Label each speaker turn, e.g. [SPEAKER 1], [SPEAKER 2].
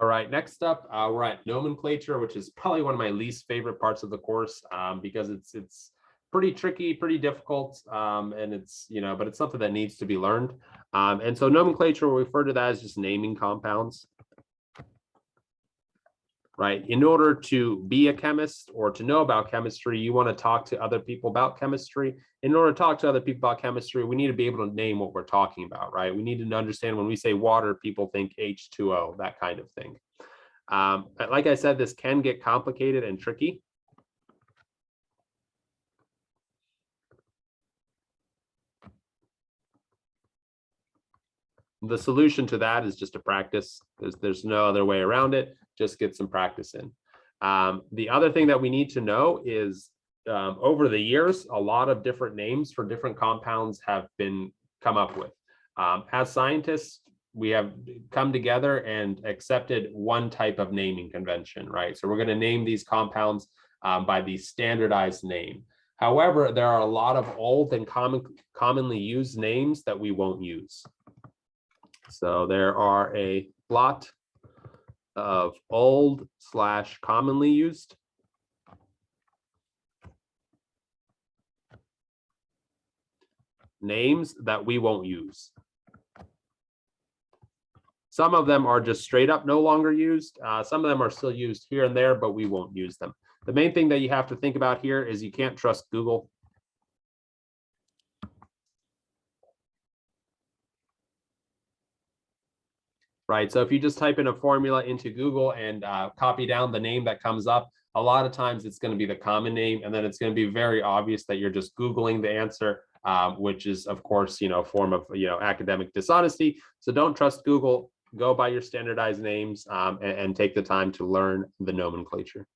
[SPEAKER 1] All right, next up, we're at nomenclature, which is probably one of my least favorite parts of the course because it's pretty tricky, pretty difficult, and it's, but it's something that needs to be learned. And so nomenclature, we refer to that as just naming compounds. Right. In order to be a chemist or to know about chemistry, you want to talk to other people about chemistry. In order to talk to other people about chemistry, we need to be able to name what we're talking about, right? We need to understand when we say water, people think H2O, that kind of thing. But like I said, this can get complicated and tricky. The solution to that is just to practice. There's no other way around it. Just get some practice in. The other thing that we need to know is over the years, a lot of different names for different compounds have been come up with. As scientists, we have come together and accepted one type of naming convention, right? So we're going to name these compounds by the standardized name. However, there are a lot of old and commonly used names that we won't use. So there are a lot of old / commonly used names that we won't use. Some of them are just straight up no longer used. Some of them are still used here and there, but we won't use them. The main thing that you have to think about here is you can't trust Google. Right, so if you just type in a formula into Google and copy down the name that comes up, a lot of times it's going to be the common name, and then it's going to be very obvious that you're just Googling the answer, which is, of course, a form of academic dishonesty. So don't trust Google. Go by your standardized names and take the time to learn the nomenclature.